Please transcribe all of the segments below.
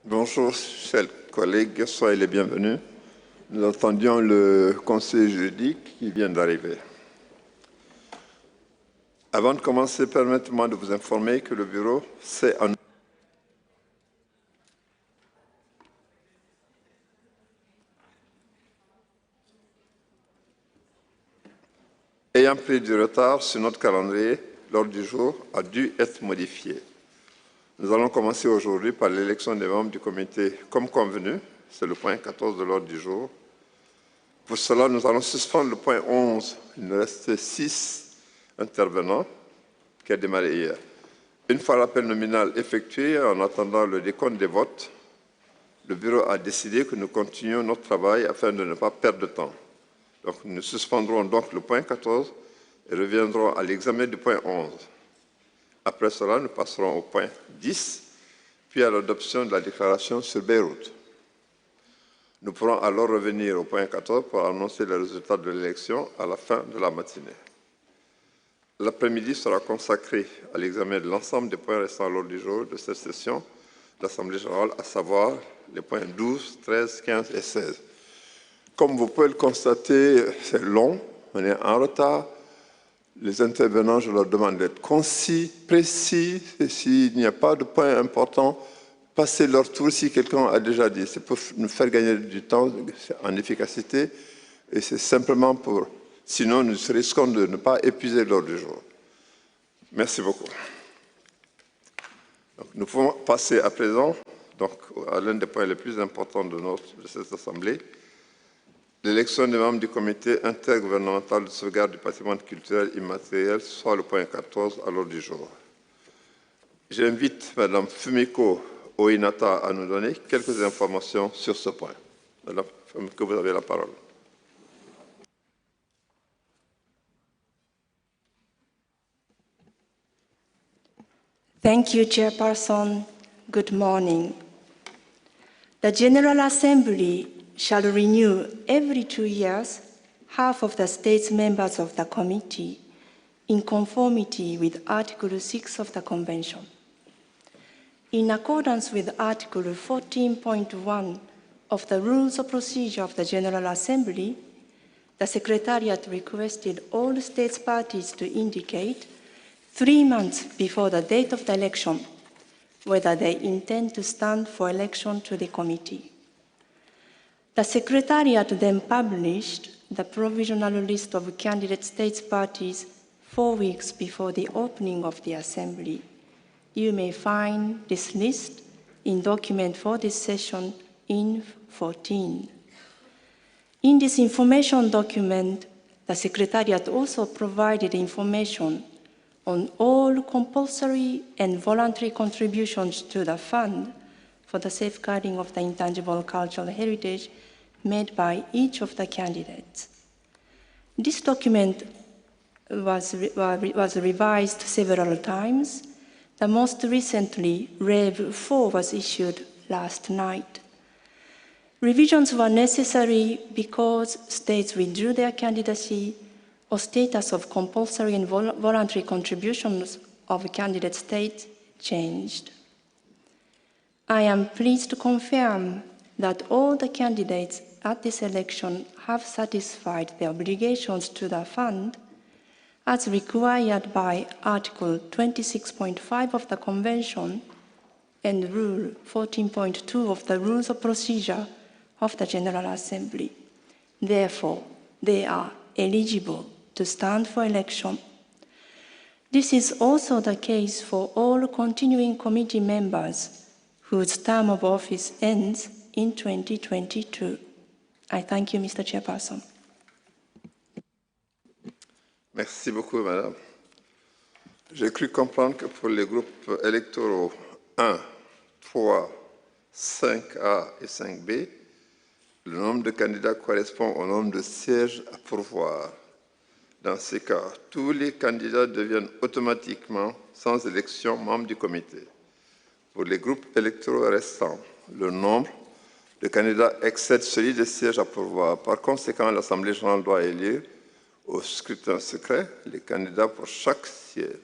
Bonjour, chers collègues, soyez les bienvenus. Nous attendions le conseil juridique qui vient d'arriver. Avant de commencer, permettez-moi de vous informer que le bureau s'est en... Ayant pris du retard sur notre calendrier, l'ordre du jour a dû être modifié. Nous allons commencer aujourd'hui par l'élection des membres du comité comme convenu. C'est le point 14 de l'ordre du jour. Pour cela, nous allons suspendre le point 11. Il nous reste 6 intervenants qui a démarré hier. Une fois l'appel nominal effectué, en attendant le décompte des votes, le bureau a décidé que nous continuions notre travail afin de ne pas perdre de temps. Donc, nous suspendrons donc le point 14 et reviendrons à l'examen du point 11. Après cela, nous passerons au point 10, puis à l'adoption de la déclaration sur Beyrouth. Nous pourrons alors revenir au point 14 pour annoncer les résultats de l'élection à la fin de la matinée. L'après-midi sera consacré à l'examen de l'ensemble des points restants à l'ordre du jour de cette session de l'Assemblée générale, à savoir les points 12, 13, 15 et 16. Comme vous pouvez le constater, c'est long, on est en retard. Les intervenants, je leur demande d'être concis, précis, et s'il n'y a pas de point important, passez leur tour si quelqu'un a déjà dit. C'est pour nous faire gagner du temps en efficacité, et c'est simplement pour... Sinon, nous risquons de ne pas épuiser l'ordre du jour. Merci beaucoup. Donc, nous pouvons passer à présent à l'un des points les plus importants de cette Assemblée, l'élection des membres du comité intergouvernemental de sauvegarde du patrimoine culturel immatériel, soit le point 14 à l'ordre du jour. J'invite Mme Fumiko Oinata à nous donner quelques informations sur ce point. Madame Fumiko, vous avez la parole. Thank you, Chairperson. Good morning. The General Assembly shall renew every 2 years half of the state's members of the committee in conformity with Article 6 of the Convention. In accordance with Article 14.1 of the Rules of Procedure of the General Assembly, the Secretariat requested all states parties to indicate 3 months before the date of the election whether they intend to stand for election to the committee. The Secretariat then published the provisional list of candidate states parties 4 weeks before the opening of the Assembly. You may find this list in document for this session in 14. In this information document, the Secretariat also provided information on all compulsory and voluntary contributions to the fund for the safeguarding of the intangible cultural heritage made by each of the candidates. This document was revised several times. The most recently, Rev 4 was issued last night. Revisions were necessary because states withdrew their candidacy or status of compulsory and voluntary contributions of candidate states changed. I am pleased to confirm that all the candidates at this election have satisfied their obligations to the fund as required by Article 26.5 of the Convention and Rule 14.2 of the Rules of Procedure of the General Assembly. Therefore, they are eligible to stand for election. This is also the case for all continuing committee members whose term of office ends in 2022. I thank you, Mr. Chairperson. Merci beaucoup, Madame. J'ai cru comprendre que pour les groupes électoraux 1, 3, 5A et 5B, le nombre de candidats correspond au nombre de sièges à pourvoir. Dans ces cas, tous les candidats deviennent automatiquement, sans élection, membres du comité. Pour les groupes électoraux restants, le nombre de candidats excède celui des sièges à pourvoir. Par conséquent, l'Assemblée générale doit élire au scrutin secret les candidats pour chaque siège.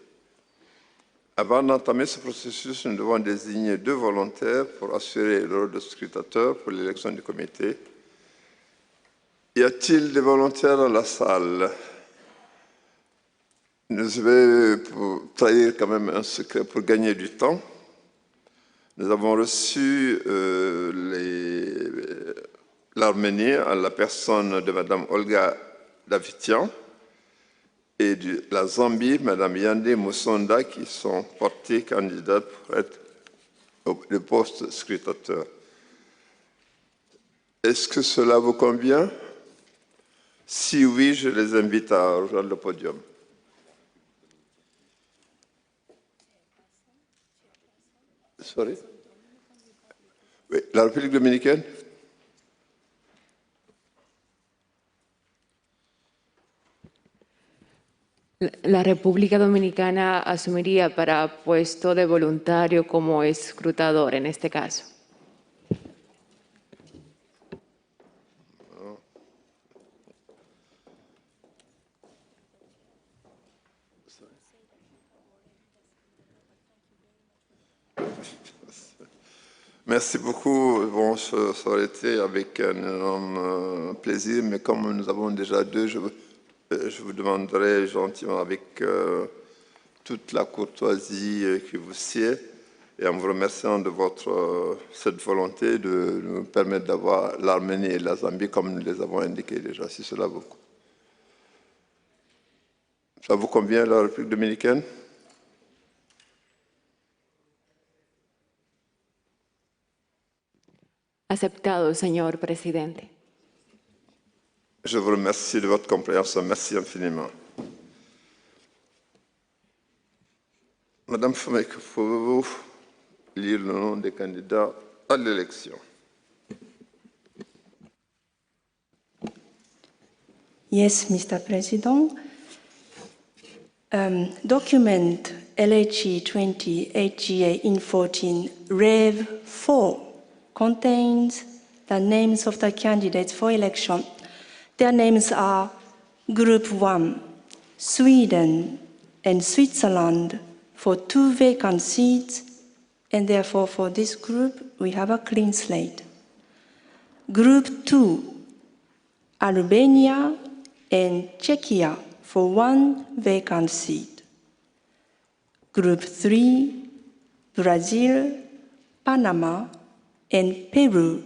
Avant d'entamer ce processus, nous devons désigner 2 volontaires pour assurer le rôle de scrutateur pour l'élection du comité. Y a-t-il des volontaires dans la salle? Je vais trahir quand même un secret pour gagner du temps. Nous avons reçu l'Arménie à la personne de Mme Olga Davitian et de la Zambie, Mme Yandé Moussonda, qui sont portées candidates pour être le poste scrutateur. Est-ce que cela vous convient? Si oui, je les invite à rejoindre le podium. Sorry? Oui, la République dominicaine? La República Dominicana asumiría para puesto de voluntario como escrutador en este caso. Merci beaucoup. Bon, ça aurait été avec un énorme plaisir, mais comme nous avons déjà 2, je vous demanderai gentiment avec toute la courtoisie qui vous sied et en vous remerciant de cette volonté de nous permettre d'avoir l'Arménie et la Zambie comme nous les avons indiqués déjà, si cela vous convient. Ça vous convient, la République dominicaine? Aceptado, señor presidente. Je vous remercie de votre compréhension. Merci infiniment. Madame Fumeke, pouvez-vous lire le nom des candidats à l'élection? Yes, Mr. President. Document LHE 20 HGA in 14 Rev 4 contains the names of the candidates for election. Their names are Group 1, Sweden and Switzerland for 2 vacant seats, and therefore for this group we have a clean slate. Group 2, Albania and Czechia for 1 vacant seat. Group 3, Brazil, Panama, and Peru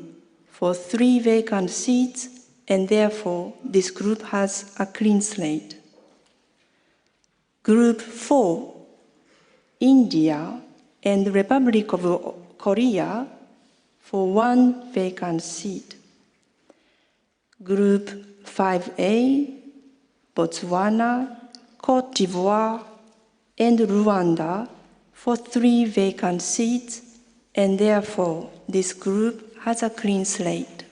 for 3 vacant seats, and therefore this group has a clean slate. Group 4, India and the Republic of Korea for 1 vacant seat. Group 5A, Botswana, Côte d'Ivoire, and Rwanda for 3 vacant seats, and therefore this group has a clean slate.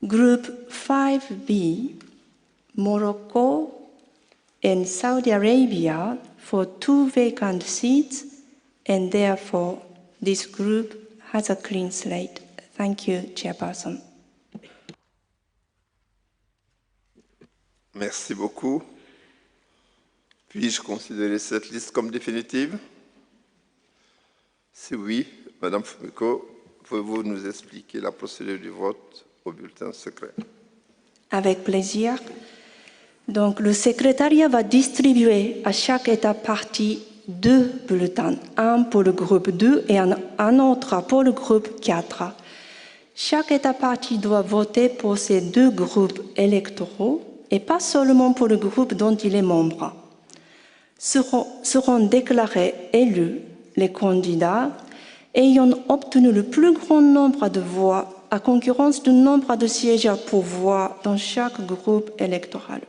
Group 5B, Morocco and Saudi Arabia for 2 vacant seats, and therefore this group has a clean slate. Thank you, Chairperson. Merci beaucoup. Puis-je considérer cette liste comme définitive? Si oui, Madame Fumeko, pouvez-vous nous expliquer la procédure du vote au bulletin secret? Avec plaisir. Donc, le secrétariat va distribuer à chaque État partie 2 bulletins, un pour le groupe 2 et un autre pour le groupe 4. Chaque État partie doit voter pour ces 2 groupes électoraux et pas seulement pour le groupe dont il est membre. Seront déclarés élus les candidats ayant obtenu le plus grand nombre de voix à concurrence du nombre de sièges à pourvoir dans chaque groupe électoral.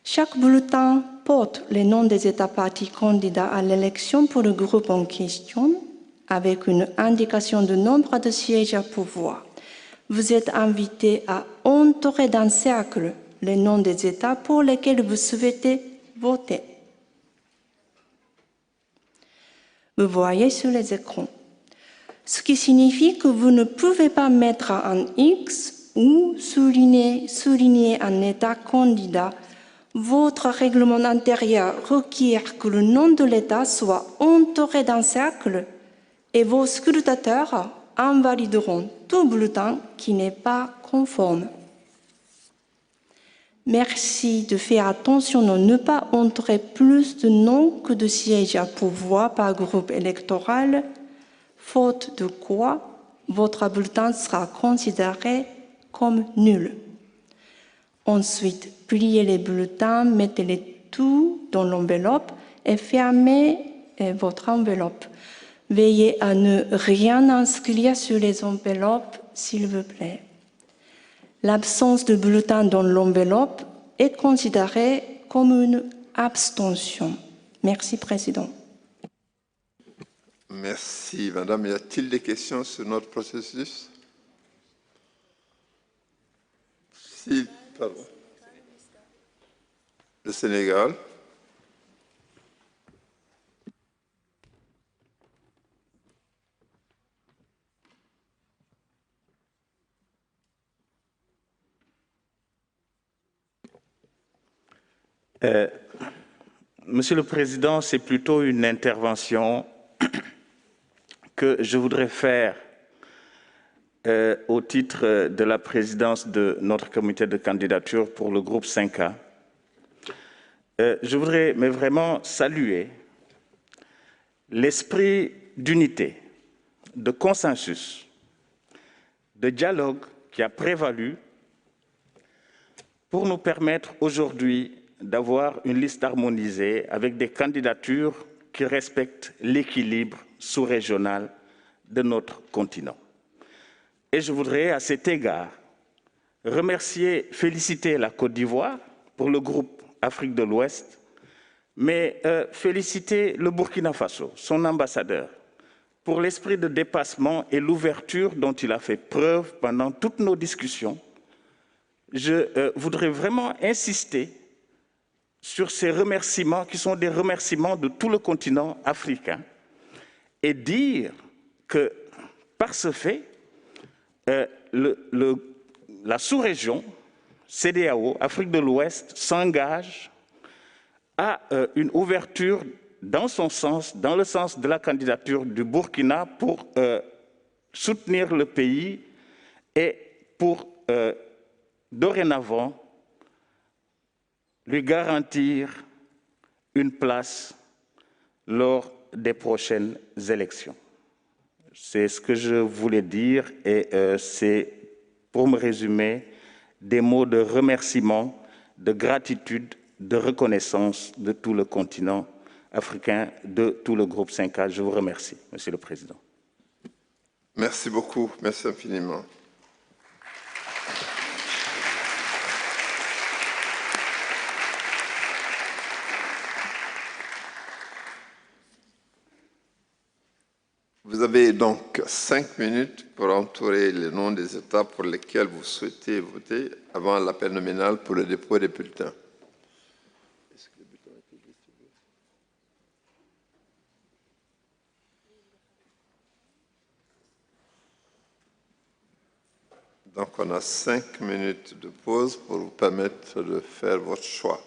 Chaque bulletin porte les noms des États partis candidats à l'élection pour le groupe en question, avec une indication du nombre de sièges à pourvoir. Vous êtes invités à entourer d'un cercle les noms des États pour lesquels vous souhaitez voter. Vous voyez sur les écrans, ce qui signifie que vous ne pouvez pas mettre un X ou souligner un État candidat Votre règlement intérieur requiert que le nom de l'État soit entouré d'un cercle et vos scrutateurs invalideront tout bulletin qui n'est pas conforme. Merci de faire attention à ne pas entrer plus de noms que de sièges à pourvoir par groupe électoral, faute de quoi votre bulletin sera considéré comme nul. Ensuite, pliez les bulletins, mettez-les tous dans l'enveloppe et fermez votre enveloppe. Veillez à ne rien inscrire sur les enveloppes, s'il vous plaît. L'absence de bulletin dans l'enveloppe est considérée comme une abstention. Merci, Président. Merci, Madame. Y a-t-il des questions sur notre processus? Si, pardon. Le Sénégal. Monsieur le Président, c'est plutôt une intervention que je voudrais faire au titre de la présidence de notre comité de candidature pour le groupe 5A. Je voudrais mais vraiment saluer l'esprit d'unité, de consensus, de dialogue qui a prévalu pour nous permettre aujourd'hui d'avoir une liste harmonisée avec des candidatures qui respectent l'équilibre sous-régional de notre continent. Et je voudrais à cet égard remercier, féliciter la Côte d'Ivoire pour le groupe Afrique de l'Ouest, mais féliciter le Burkina Faso, son ambassadeur, pour l'esprit de dépassement et l'ouverture dont il a fait preuve pendant toutes nos discussions. Je voudrais vraiment insister sur ces remerciements qui sont des remerciements de tout le continent africain et dire que par ce fait, la sous-région CEDEAO, Afrique de l'Ouest, s'engage à une ouverture dans son sens, dans le sens de la candidature du Burkina pour soutenir le pays et pour dorénavant lui garantir une place lors des prochaines élections. C'est ce que je voulais dire et c'est, pour me résumer, des mots de remerciement, de gratitude, de reconnaissance de tout le continent africain, de tout le groupe 5A. Je vous remercie, Monsieur le Président. Merci beaucoup. Merci infiniment. Vous avez donc 5 minutes pour entourer les noms des États pour lesquels vous souhaitez voter avant l'appel nominal pour le dépôt des bulletins. Est-ce que les bulletins ont été distribués? Donc, on a 5 minutes de pause pour vous permettre de faire votre choix.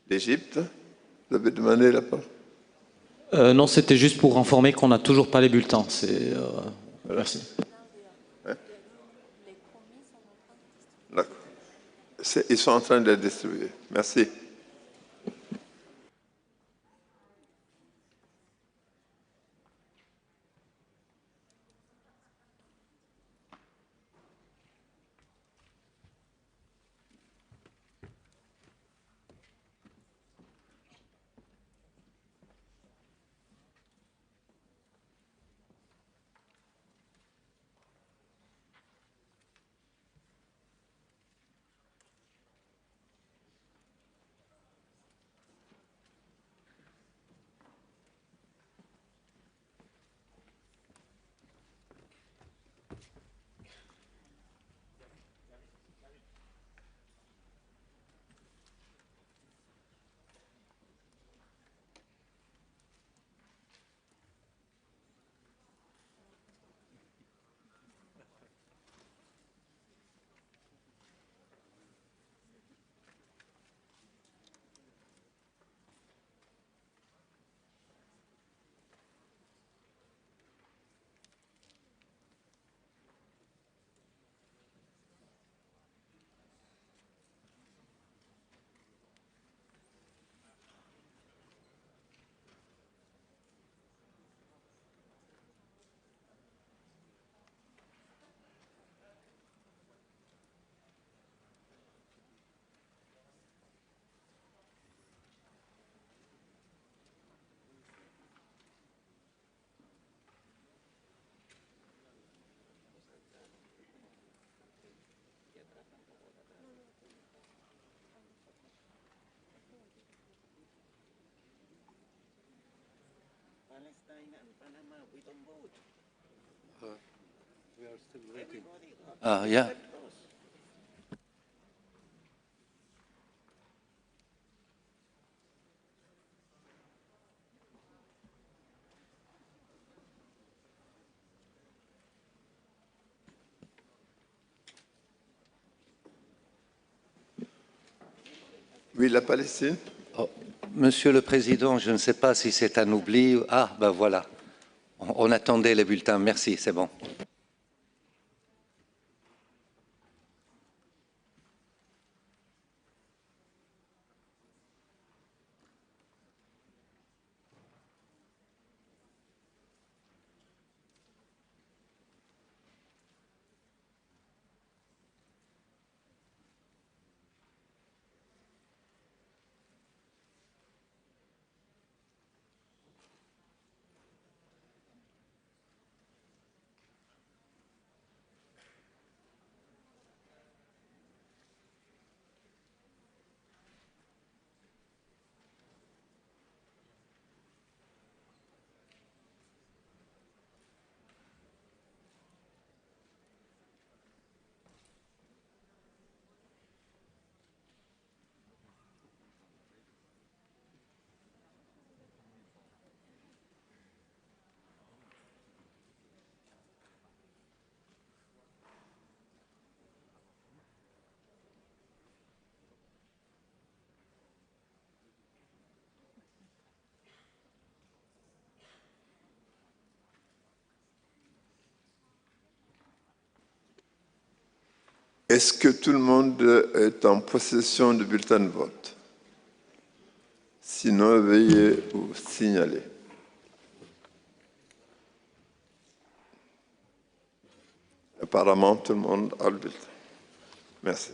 L'Égypte, vous avez demandé la parole? Non, c'était juste pour informer qu'on n'a toujours pas les bulletins. Merci. D'accord. Ils sont en train de les distribuer. Merci. Yeah. Oui, la Palestine. Oh, Monsieur le Président, je ne sais pas si c'est un oubli. Ah, ben voilà. On attendait les bulletins. Merci, c'est bon. Est-ce que tout le monde est en possession de bulletin de vote? Sinon, veuillez vous signaler. Apparemment, tout le monde a le bulletin. Merci.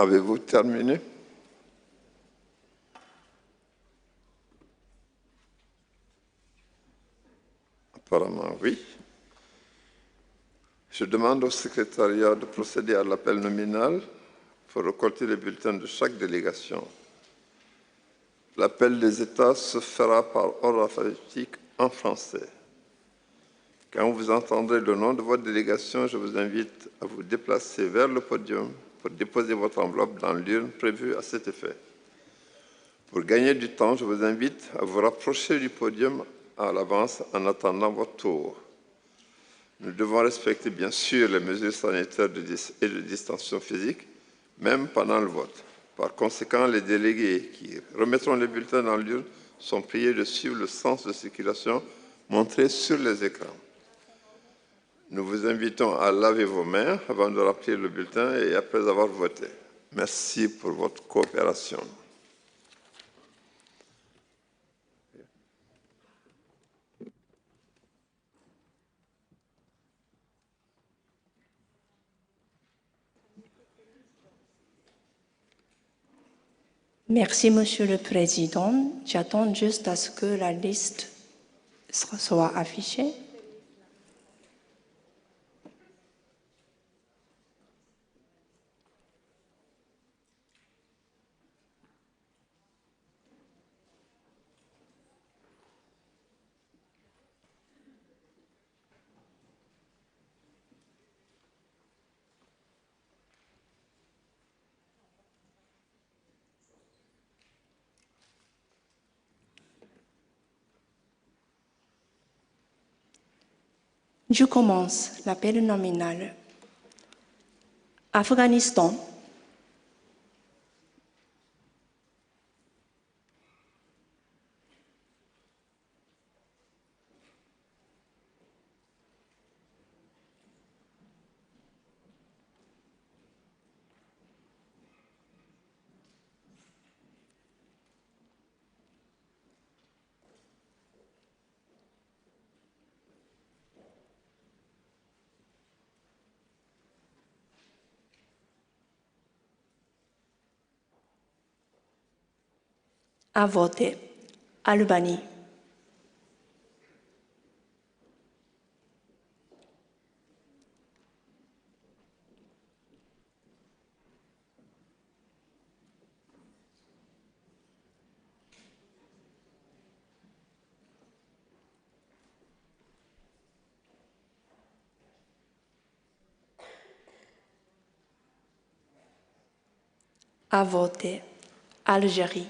Avez-vous terminé? Apparemment, oui. Je demande au secrétariat de procéder à l'appel nominal pour récolter les bulletins de chaque délégation. L'appel des États se fera par ordre alphabétique en français. Quand vous entendrez le nom de votre délégation, je vous invite à vous déplacer vers le podium pour déposer votre enveloppe dans l'urne prévue à cet effet. Pour gagner du temps, je vous invite à vous rapprocher du podium à l'avance en attendant votre tour. Nous devons respecter bien sûr les mesures sanitaires et de distanciation physique, même pendant le vote. Par conséquent, les délégués qui remettront les bulletins dans l'urne sont priés de suivre le sens de circulation montré sur les écrans. Nous vous invitons à laver vos mains avant de remplir le bulletin et après avoir voté. Merci pour votre coopération. Merci, Monsieur le Président. J'attends juste à ce que la liste soit affichée. Je commence l'appel nominal. Afghanistan. À voter. Albanie. À voter. Algérie.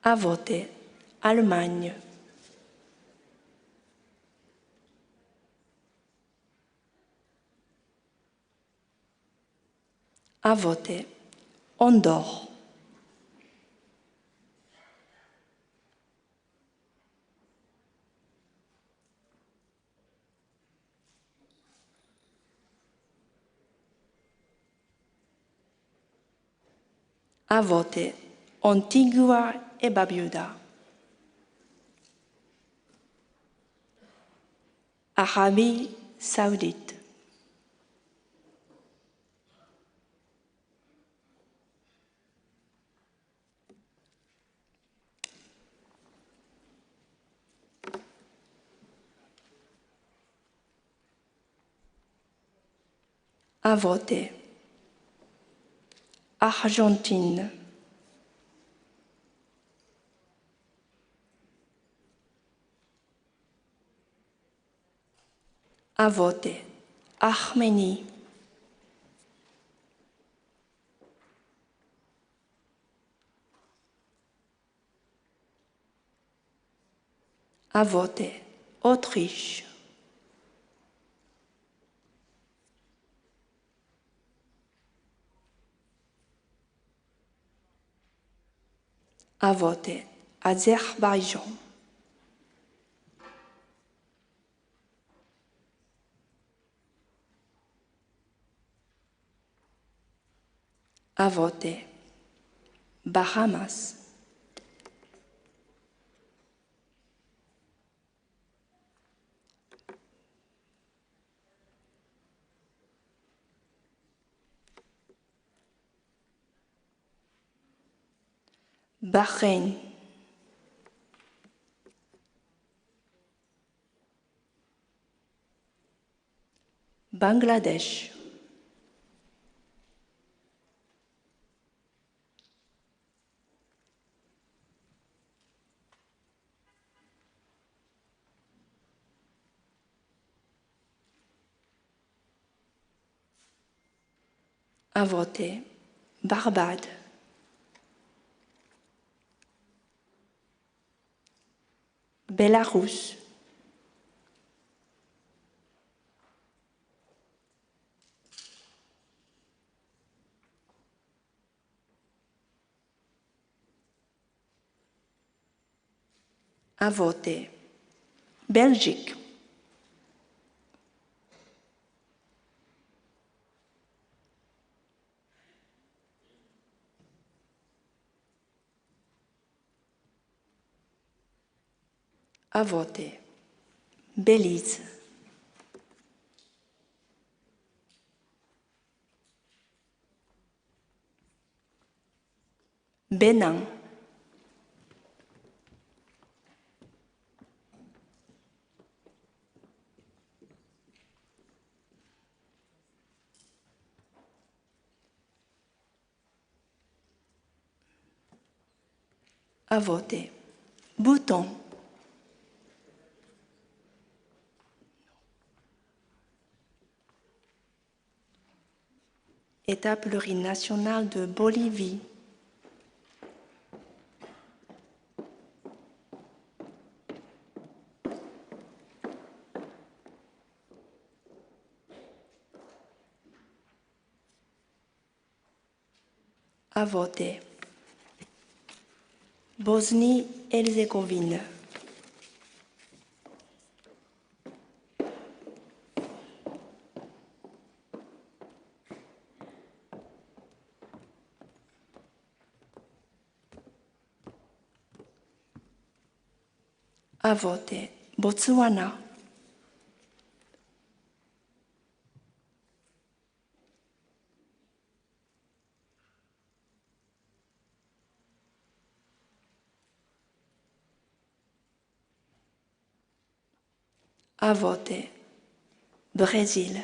À voter. Allemagne. À voter. Andorre. À voter. Antigua et Barbuda. Arabie saoudite. À voter. Argentine. À voter. Arménie. À voter. Autriche. À voter. Azerbaïdjan. À voter. Bahamas. Bahreïn. Bangladesh. À voter. Barbade. Bélarus. À voter. Belgique. À voter. Belize. Bénin. À voter. Bhoutan. État plurinational de Bolivie. À voter. Bosnie-Herzégovine. À voter. Botswana. À voter. Brésil.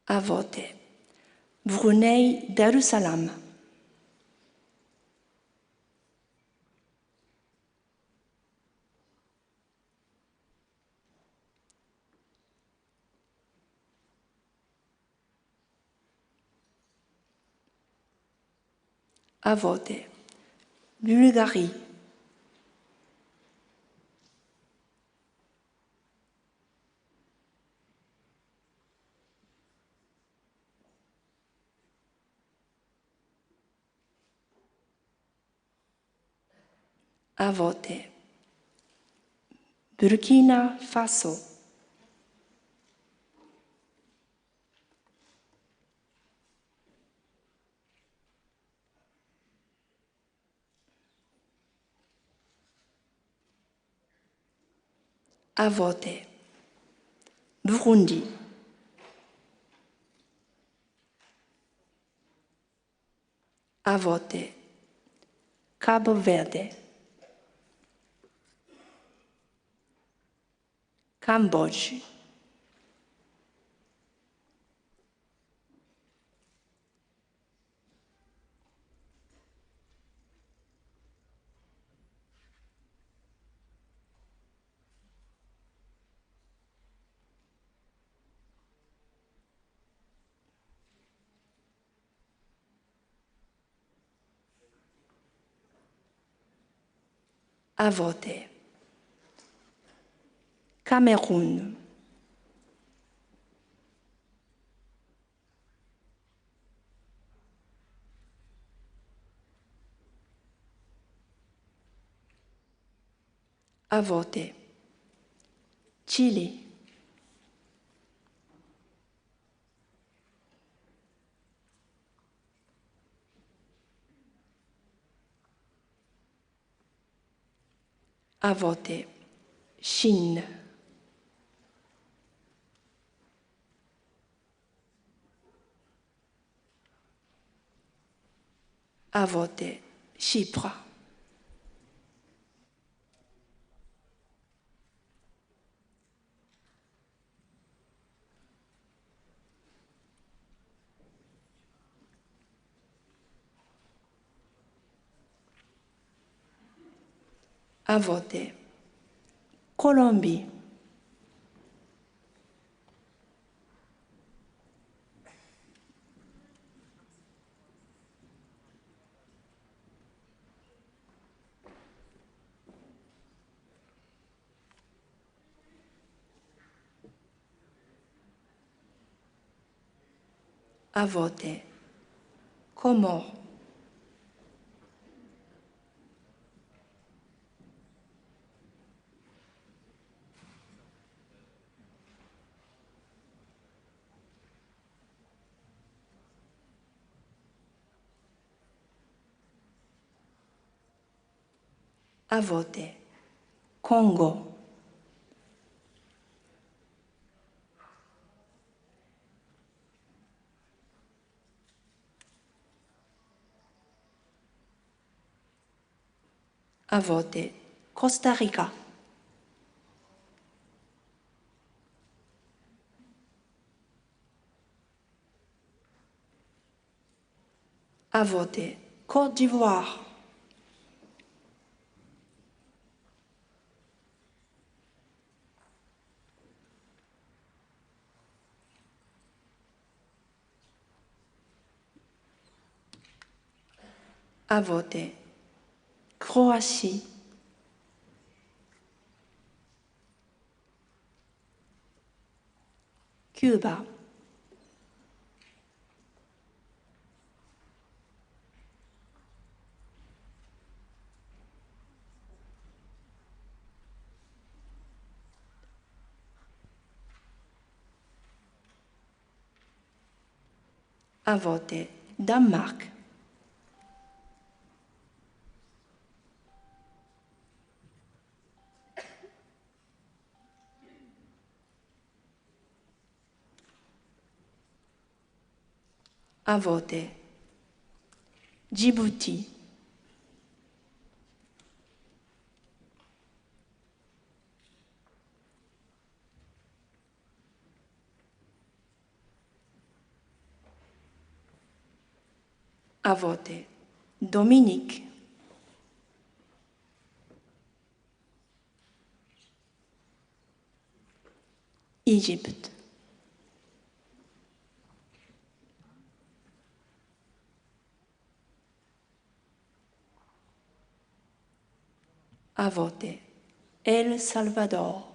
À voter. Brunei-Darussalam. À voter. Bulgarie. À voter. Burkina Faso. À voter. Burundi. À voter. Cabo Verde. Cambodge. À voter. Cameroun. À voter. Chili. À voter. Chine. À voter. Chypre. À voter. Colombie. À voter. Comores. À voter. Congo. À voter. Costa Rica. À voter. Côte d'Ivoire. À voter. Croatie. Cuba. À voter. Danemark. À voter. Djibouti. À voter. Dominique. Égypte. À voter. El Salvador.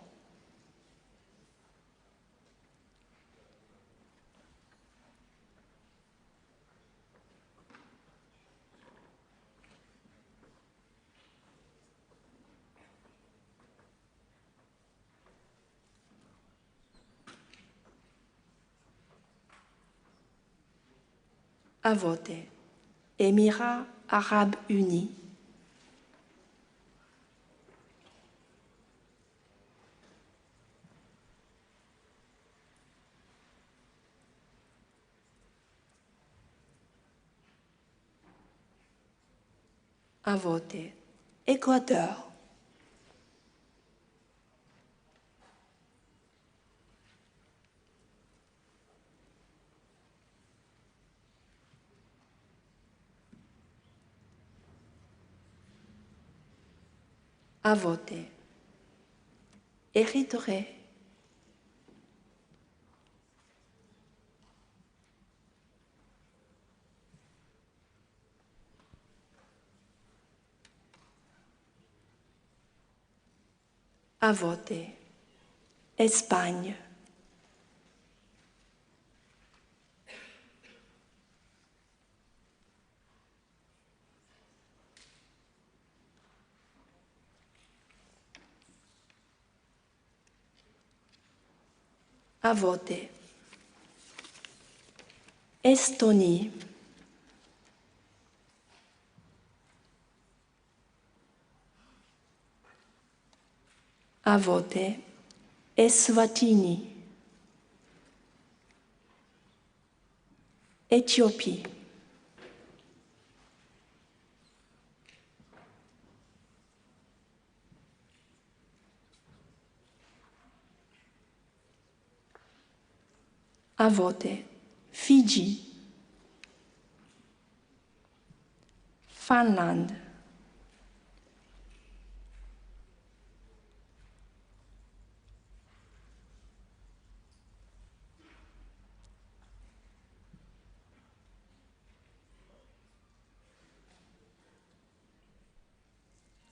À voter. Émirats arabes unis. À voter. Équateur. À voter. Érythrée. À voter. Espagne. À voter. Estonie. À voter. Eswatini. Éthiopie. À voter. Fidji. Finlande.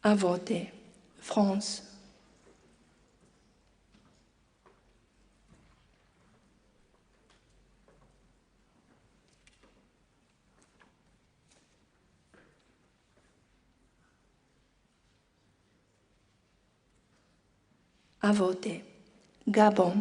À voter. France. À voter. Gabon.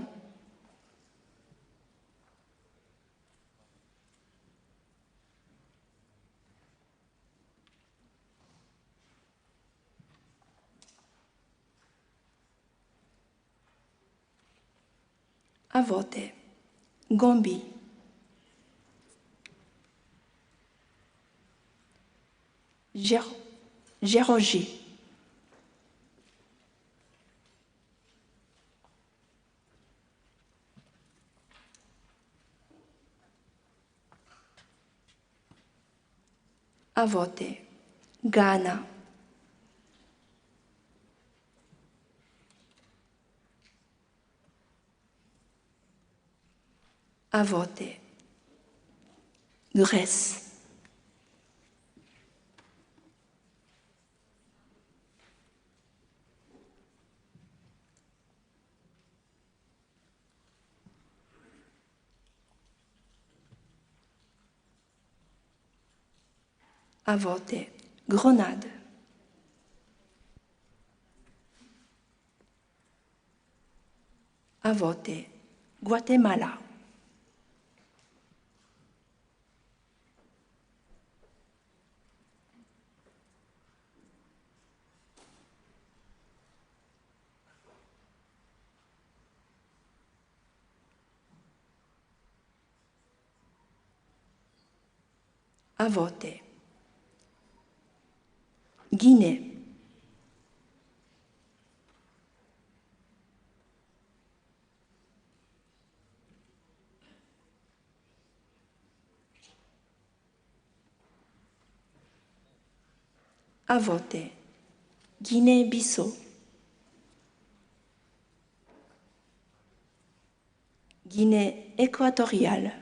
À voter. Gambie. Géorgie. À voter. Ghana. À voter. Grèce. À voter. Grenade. À voter. Guatemala. À voter. Guinée. À voter. Guinée-Bissau. Guinée équatoriale.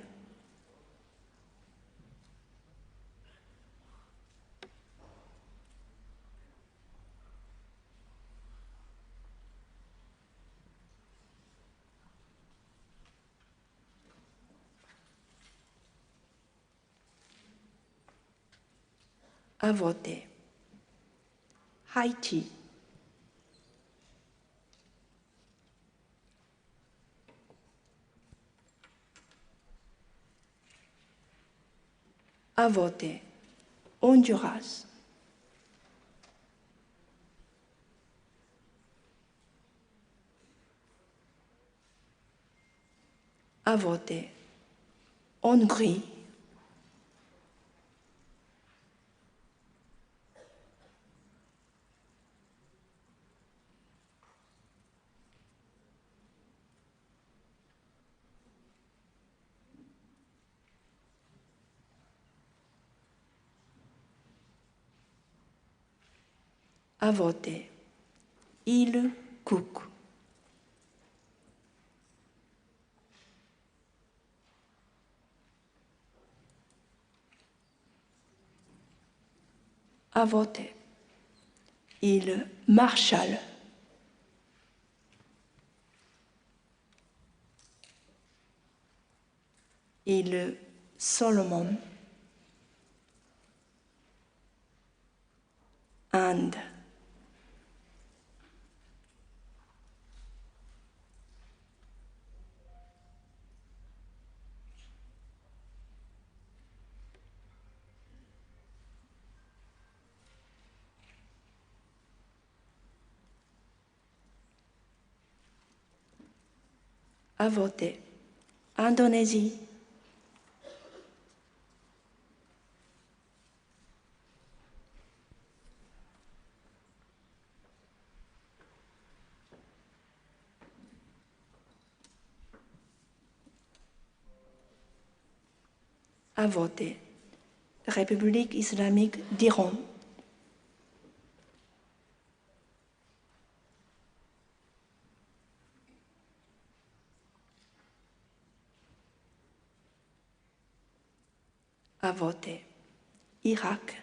À voter. Haïti. À voter. Honduras. À voter. Hongrie. À voter. Île Cook. À voter. Île Marshall. Île Solomon. Inde. À voter. Indonésie. À voter. République islamique d'Iran. À voter. Irak.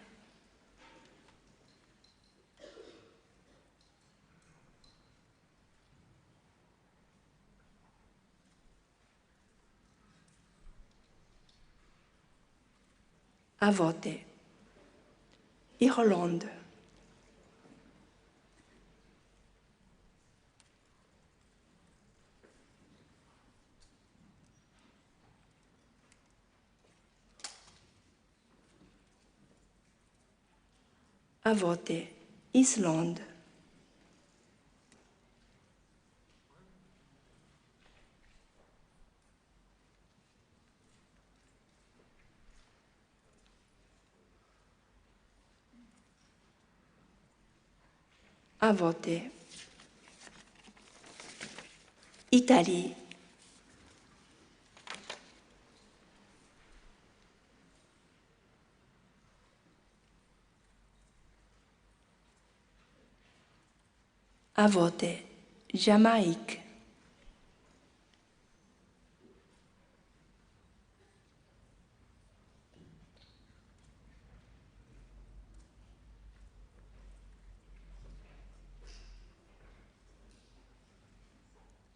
À voter. Irlande. À voter. Islande. À voter. Italie. À voter. Jamaïque.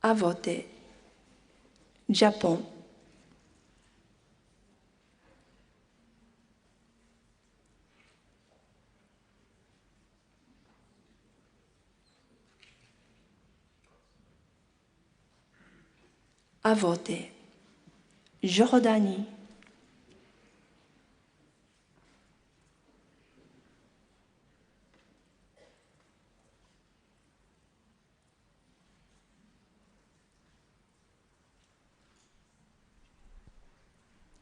À voter. Japon. À voter. Jordanie.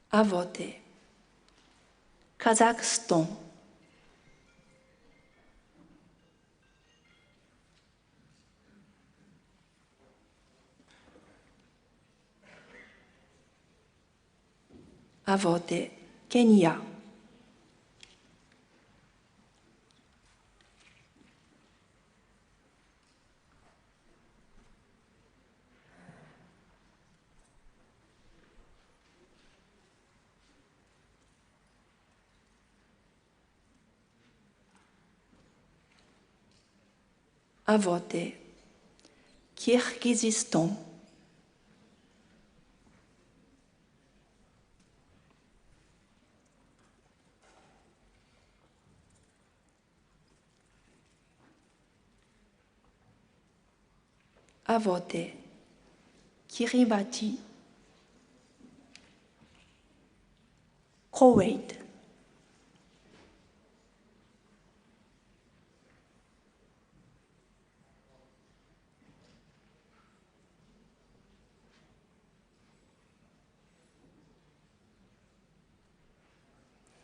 À voter. Kazakhstan. À voter. Kenya. À voter. Kirghizistan. À voter. Kiribati. Koweït.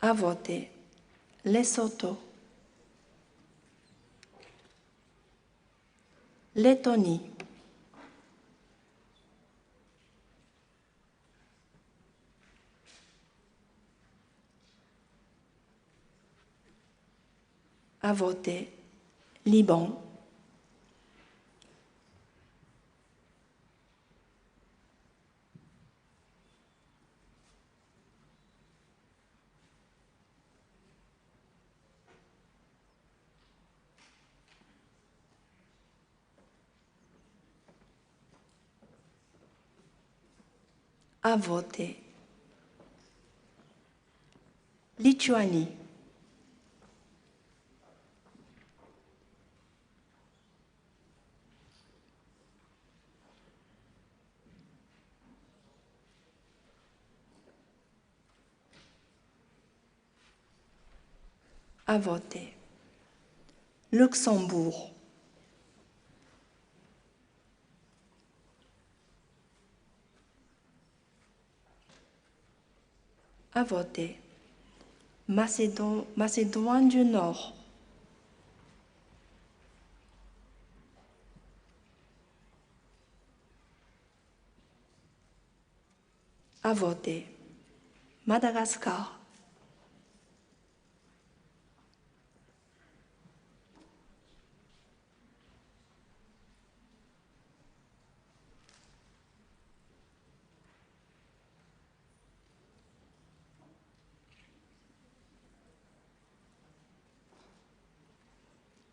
À voter. Lesotho. Lettonie. À voter. Liban. À voter. Lituanie. À voter. Luxembourg. À voter. Macédoine du Nord. À voter. Madagascar.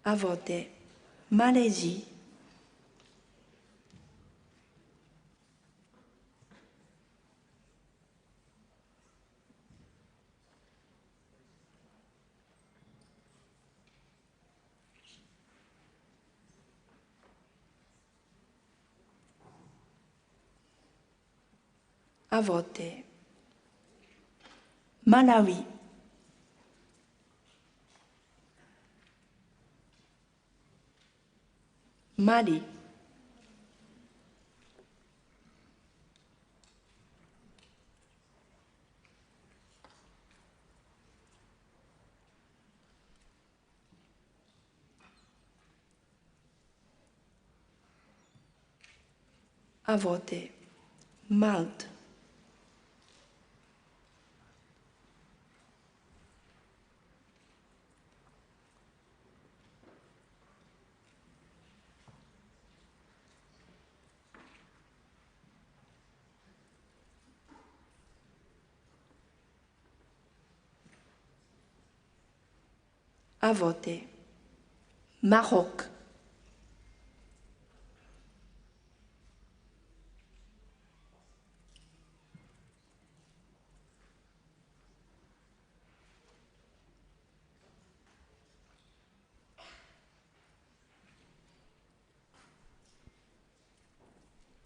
À voter. Malaisie. À voter. Malawi. Mali. À voter. Malte. À voter. Maroc.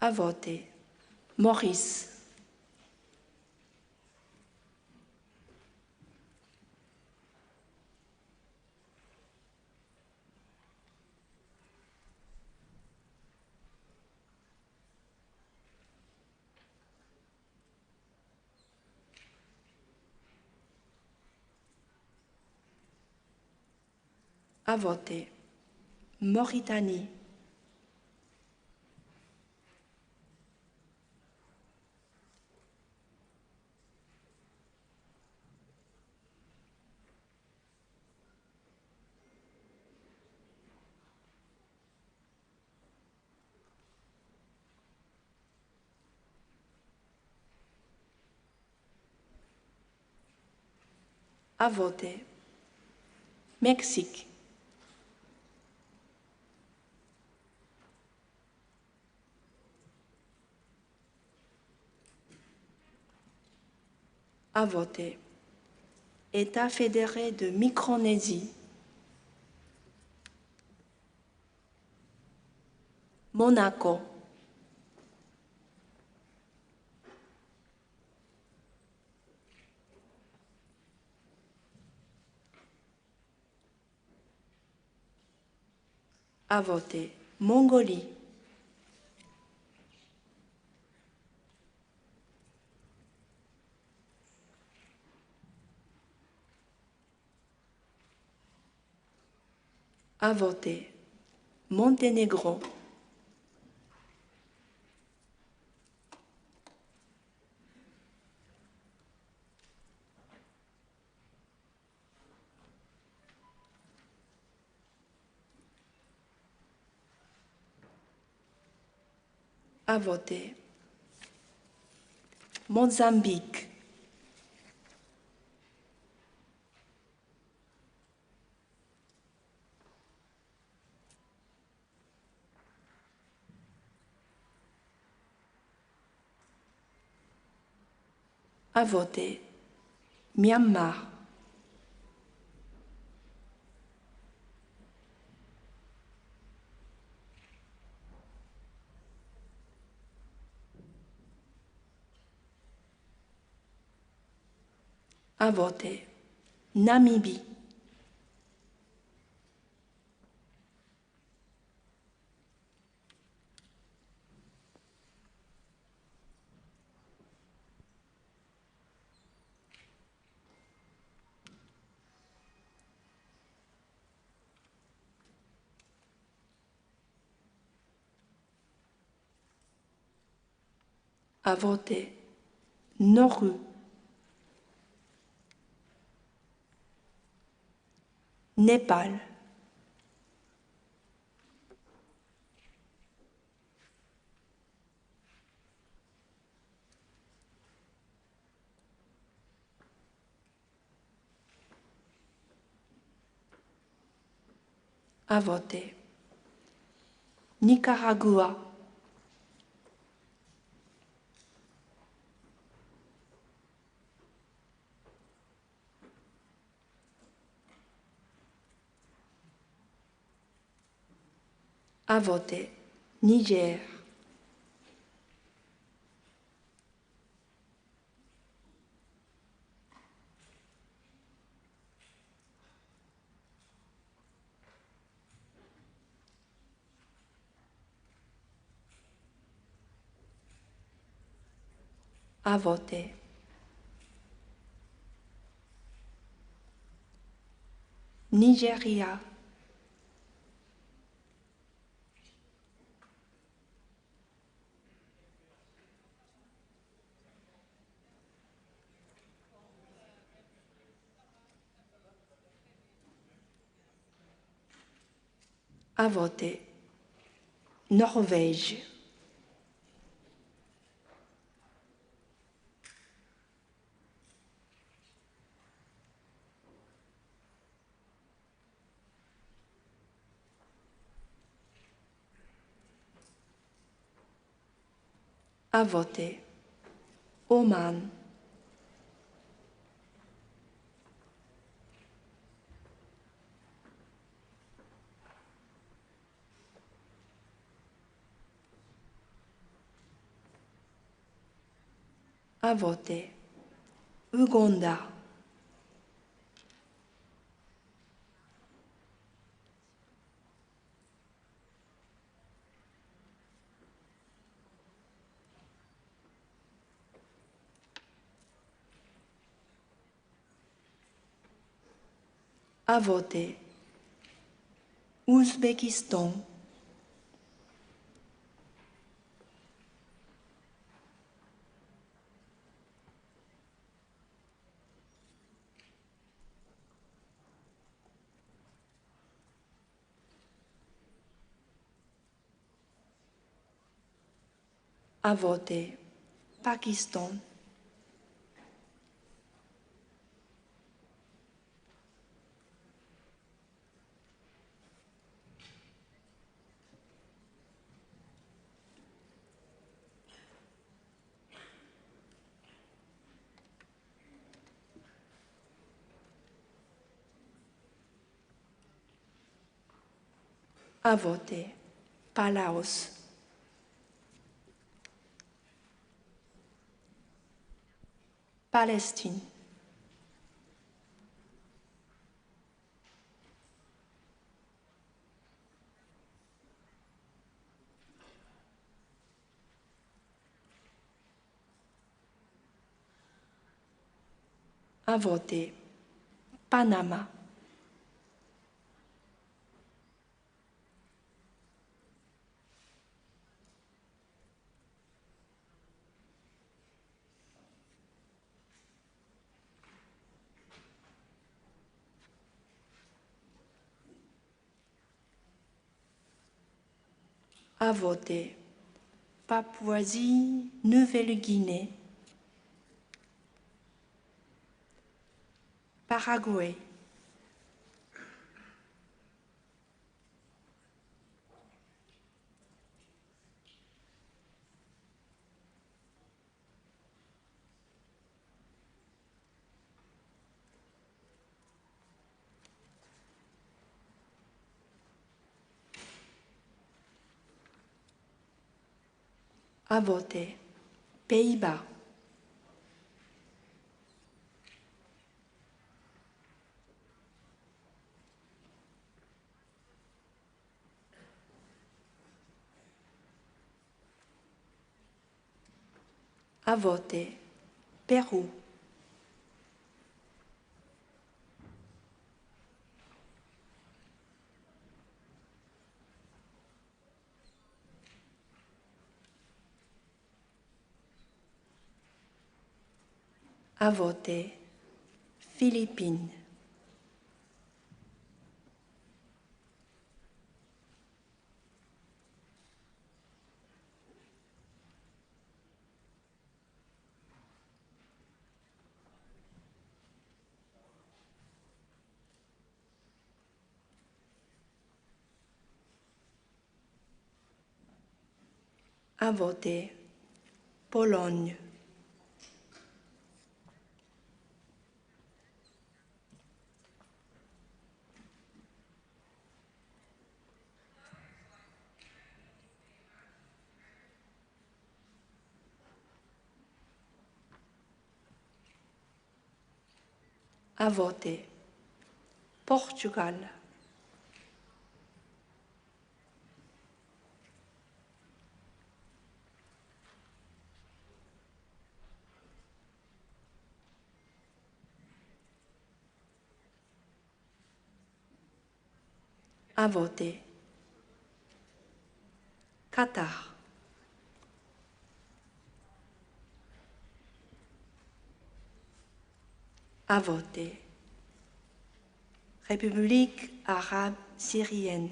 À voter. Maurice. À voter. Mauritanie. À voter. Mexique. À voter. État fédéré de Micronésie. Monaco. À voter. Mongolie. À voter. Monténégro. À voter. Mozambique. À voter. Myanmar. À voter. Namibie. À voter. Nauru. Népal. À voter. Nicaragua. À voter. Niger. À voter. Nigeria. À voter. Norvège. À voter. Oman. À voter. Ouganda. À voter. Ouzbékistan. À voter. Pakistan. À voter. Palaos. Palestine. À voter. Panama. À voter. Papouasie-Nouvelle-Guinée. Paraguay. À voter. Pays-Bas. À voter. Pérou. À voter. Philippines. À voter. Pologne. À voter. Portugal. À voter. Qatar. À voter. République arabe syrienne.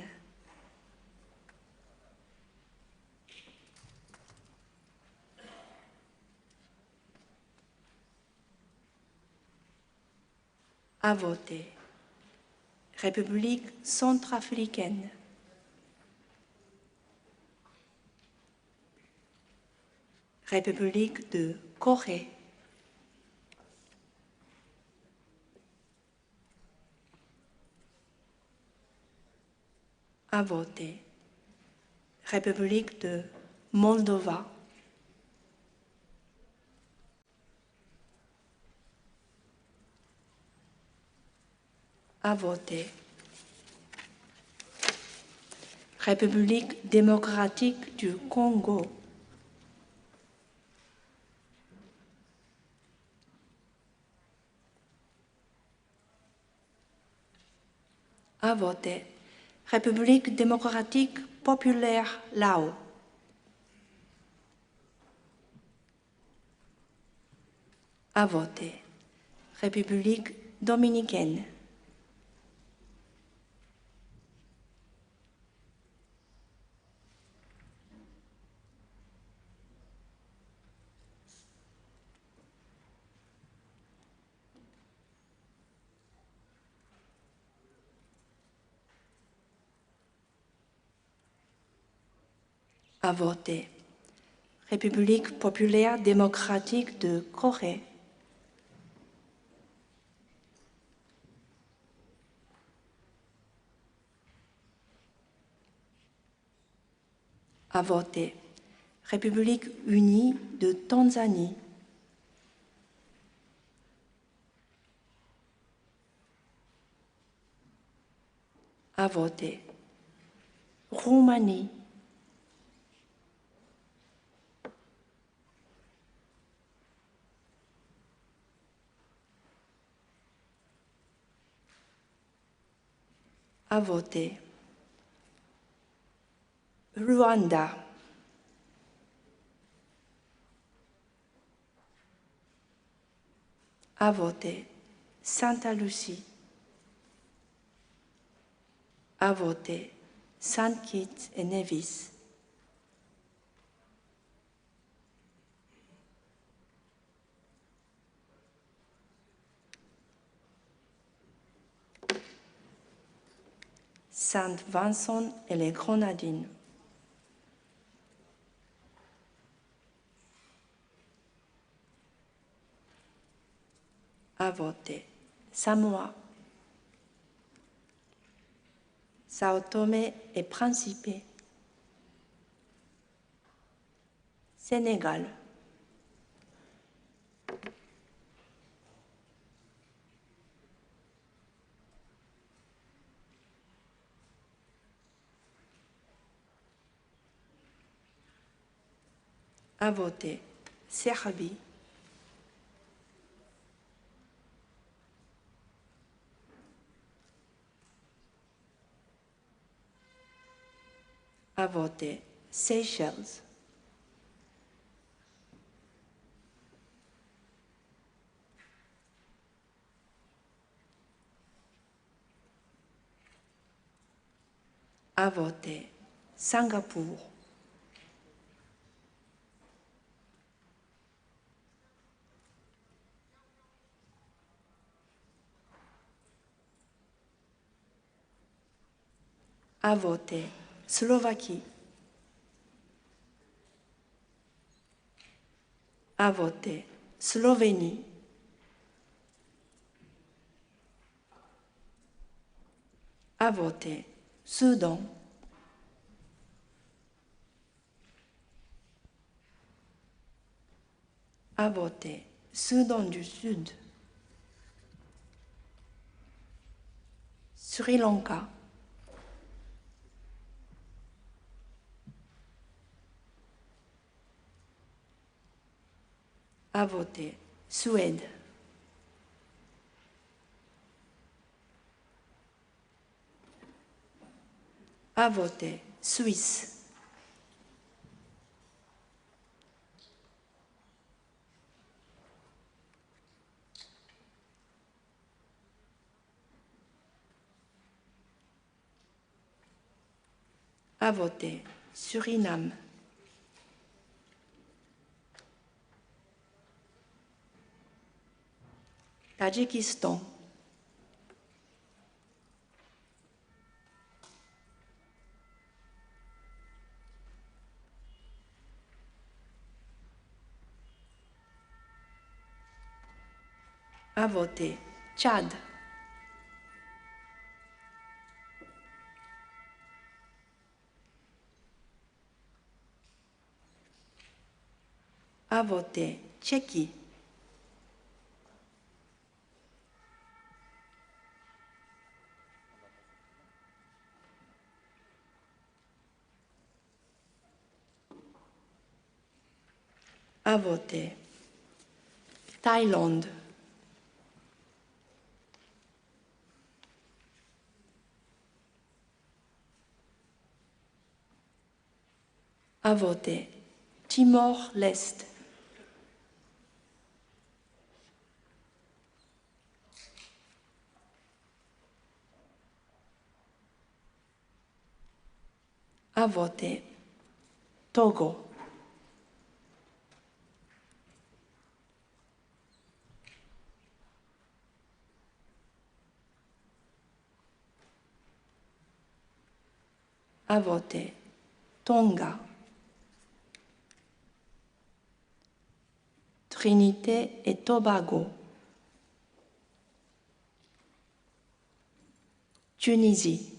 À voter. République centrafricaine. République de Corée. À voter. République de Moldova. À voter. République démocratique du Congo. À voter. République démocratique populaire Laos. À voter. République dominicaine. À voter. République populaire démocratique de Corée. À voter. République unie de Tanzanie. À voter. Roumanie. À voter. Rwanda. À voter. Santa Lucie. À voter. Saint Kitts et Nevis. Saint-Vincent et les Grenadines. À voter. Samoa. Sao Tomé et Principe. Sénégal. À voter. Serbie. À voter. Seychelles. À voter. Singapour. À voter. Slovaquie. À voter. Slovénie. À voter. Soudan. À voter. Soudan du Sud. Sri Lanka. À voter. Suède. À voter. Suisse. À voter. Suriname. Tadjikistan. À voter. Tchad. À voter. Tchéquie. À voter. Thaïlande. À voter. Timor-Leste. À voter. Togo. À voter. Tonga. Trinité et Tobago. Tunisie.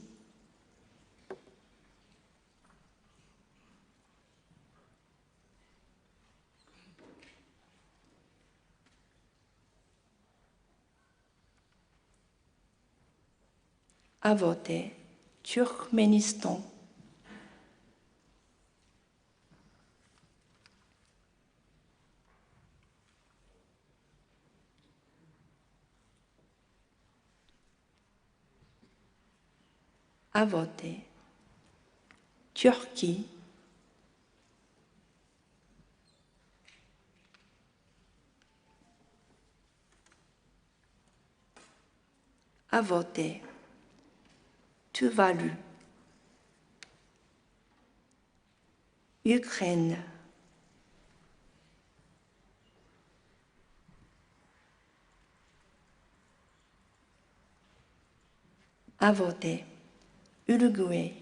À voter. Turkménistan. À voter. Turquie. À voter. Tuvalu. Ukraine. À voter. Uruguay.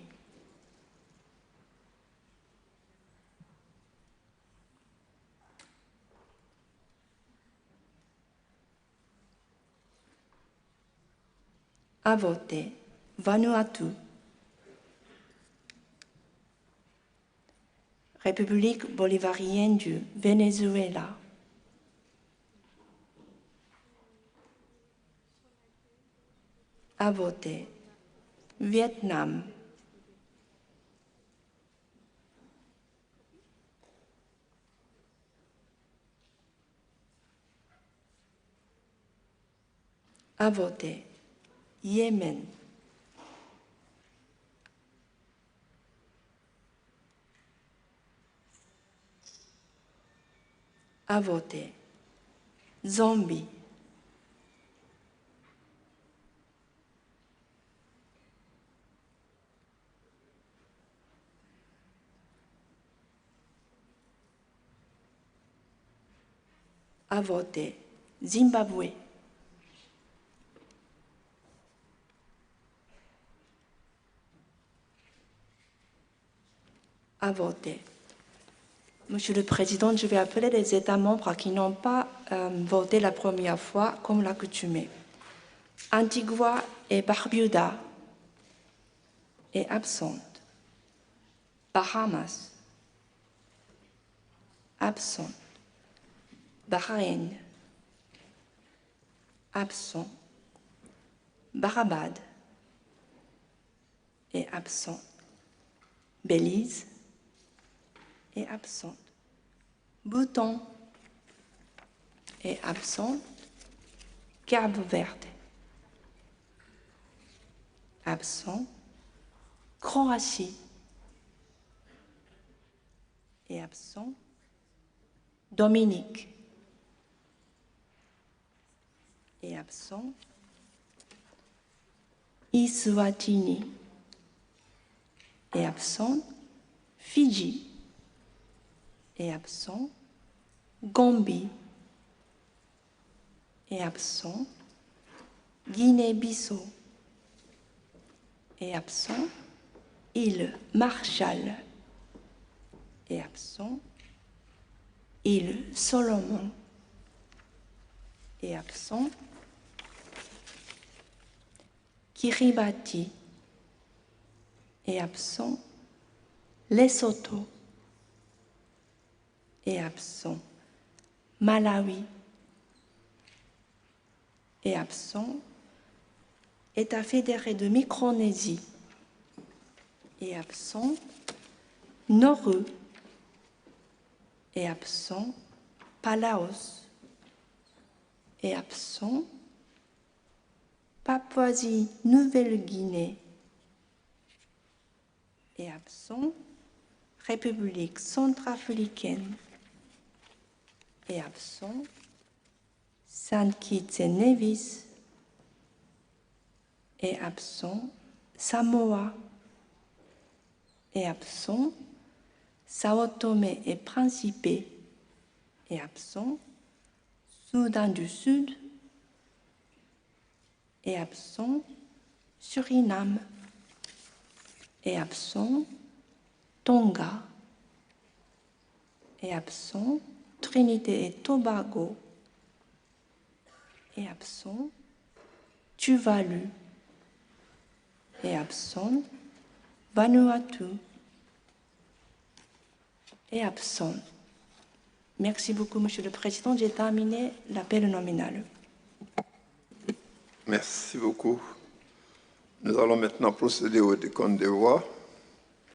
À voter. Vanuatu. République bolivarienne du Venezuela. À voter. Vietnam. À voter. Yémen. À voter. Zambie. À voter. Zimbabwe. À voter. Monsieur le Président, je vais appeler les États membres qui n'ont pas voté la première fois, comme l'accoutumée. Antigua et Barbuda est absente. Bahamas, absent. Bahreïn, absent. Bahabad est absent. Belize est absente. Bhoutan est absent. Cap Verde, absent. Croatie est absent. Dominique est absent. Eswatini est absent. Fidji est absent. Gambie est absent. Guinée-Bissau est absent. Île Marshall est absent. Île Solomon est absent. Kiribati est absent. Lesotho est absent. Malawi est absent. État fédéré de Micronésie est absent. Nauru est absent. Palaos est absent. Papouasie-Nouvelle-Guinée est absent. République centrafricaine est absent. Saint Kitts et Nevis est absent. Samoa est absent. Sao Tomé et Principe est absent. Soudan du Sud est absent. Suriname est absent. Tonga est absent. Trinité et Tobago est absent. Tuvalu est absent. Vanuatu est absent. Merci beaucoup, Monsieur le Président. J'ai terminé l'appel nominal. Merci beaucoup. Nous allons maintenant procéder au décompte des voix.